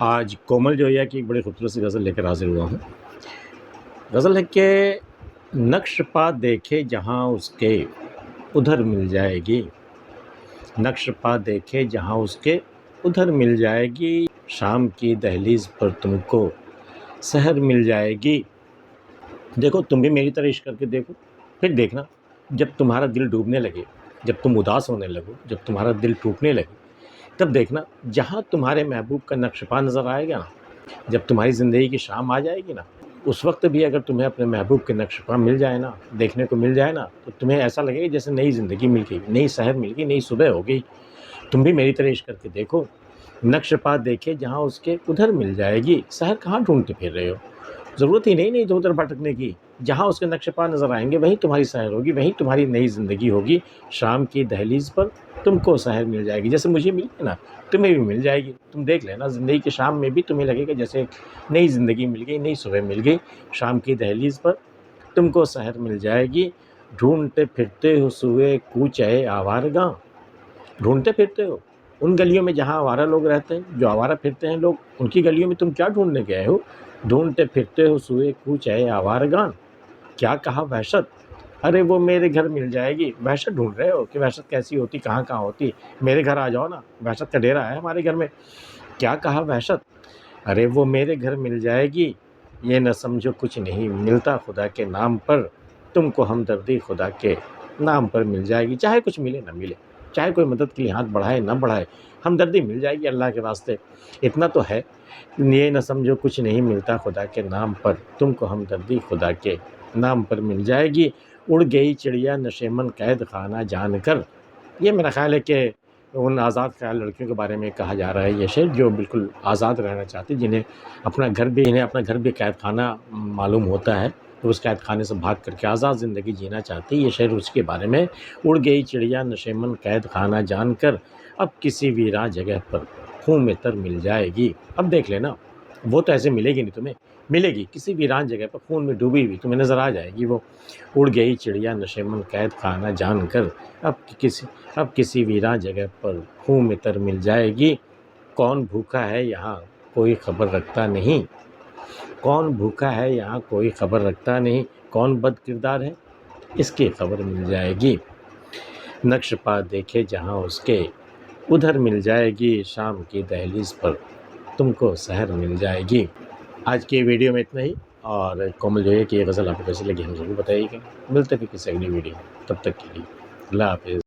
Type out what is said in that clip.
آج کومل جویا کی ایک بڑی خوبصورت سی غزل لے کر حاضر ہوا ہوں۔ غزل ہے کہ نقش پا دیکھے جہاں اس کے ادھر مل جائے گی، نقش پا دیکھے جہاں اس کے ادھر مل جائے گی، شام کی دہلیز پر تم کو سحر مل جائے گی۔ دیکھو تم بھی میری طرح عشق کر کے دیکھو، پھر دیکھنا جب تمہارا دل ڈوبنے لگے، جب تم اداس ہونے لگو، جب تمہارا دل ٹوٹنے لگے، تب دیکھنا جہاں تمہارے محبوب کا نقش پا نظر آئے گا نا، جب تمہاری زندگی کی شام آ جائے گی نا، اس وقت بھی اگر تمہیں اپنے محبوب کے نقش پا مل جائے نا، دیکھنے کو مل جائے نا، تو تمہیں ایسا لگے گا جیسے نئی زندگی مل گئی، نئی سحر مل گئی، نئی صبح ہو گئی۔ تم بھی میری طرح عشق کر کے دیکھو، نقش پا دیکھے جہاں اس کے ادھر مل جائے گی، سحر کہاں ڈھونڈتے پھر رہے ہو؟ ضرورت ہی نہیں ادھر ادھر بھٹکنے کی، جہاں اس کے نقش پا نظر آئیں گے وہیں تمہاری سحر ہوگی، وہیں تمہاری نئی زندگی ہوگی۔ شام کی دہلیز پر تم کو سحر مل جائے گی، جیسے مجھے ملی ہے نا تمہیں بھی مل جائے گی۔ تم دیکھ لینا زندگی کی شام میں بھی تمہیں لگے گا جیسے نئی زندگی مل گئی، نئی صبح مل گئی۔ شام کی دہلیز پر تم کو سحر مل جائے گی، ڈھونڈتے پھرتے ہو سوئے کوچے آوارگاں، ڈھونڈتے پھرتے ہو ان گلیوں میں جہاں آوارہ لوگ رہتے ہیں، جو آوارہ پھرتے ہیں لوگ، ان کی گلیوں میں تم کیا ڈھونڈنے گئے ہو؟ ڈھونڈتے پھرتے ہو سوئے کوچے آوارگاں، کیا کہا وحشت، ارے وہ میرے گھر مل جائے گی۔ وحشت ڈھونڈ رہے ہو کہ وحشت کیسی ہوتی، کہاں کہاں ہوتی؟ میرے گھر آ جاؤ نا، وحشت کا ڈیرا ہے ہمارے گھر میں۔ کیا کہا وحشت، ارے وہ میرے گھر مل جائے گی، یہ نہ سمجھو کچھ نہیں ملتا خدا کے نام پر، تم کو ہمدردی خدا کے نام پر مل جائے گی۔ چاہے کچھ ملے نہ ملے، چاہے کوئی مدد کے لیے ہاتھ بڑھائے نہ بڑھائے، ہمدردی مل جائے گی اللہ کے واسطے۔ اتنا تو ہے، یہ نہ سمجھو کچھ نہیں ملتا خدا کے نام پر، تم کو ہمدردی خدا کے نام پر مل جائے گی۔ اڑ گئی چڑیا نشیمن قید خانہ جان کر، یہ میرا خیال ہے کہ ان آزاد خیال لڑکیوں کے بارے میں کہا جا رہا ہے یہ شعر، جو بالکل آزاد رہنا چاہتی، انہیں اپنا گھر بھی قید خانہ معلوم ہوتا ہے، تو اس قید خانے سے بھاگ کر کے آزاد زندگی جینا چاہتی۔ یہ شعر اس کے بارے میں، اڑ گئی چڑیا نشیمن قید خانہ جان کر، اب کسی ویراں جگہ پر خوں میں تر مل جائے گی۔ اب دیکھ لینا وہ تو ایسے ملے گی نہیں تمہیں، ملے گی کسی ویران جگہ پر خون میں ڈوبی ہوئی، تمہیں نظر آ جائے گی وہ۔ اڑ گئی چڑیا نشیمن قید خانہ جان کر، اب کسی ویران جگہ پر خوں میں تر مل جائے گی۔ کون بھوکا ہے یہاں کوئی خبر رکھتا نہیں، کون بھوکا ہے یہاں کوئی خبر رکھتا نہیں، کون بد کردار ہے اس کی خبر مل جائے گی۔ نقش پا دیکھے جہاں اس کے ادھر مل جائے گی، شام کی دہلیز پر تم کو سحر مل جائے گی۔ آج کی ویڈیو میں اتنا ہی، اور کومل جویا کی یہ غزل آپ کو کیسی لگی ہم ضرور بتائیے گا۔ ملتے پھر کسی اگلی ویڈیو میں، تب تک کے لیے اللہ حافظ۔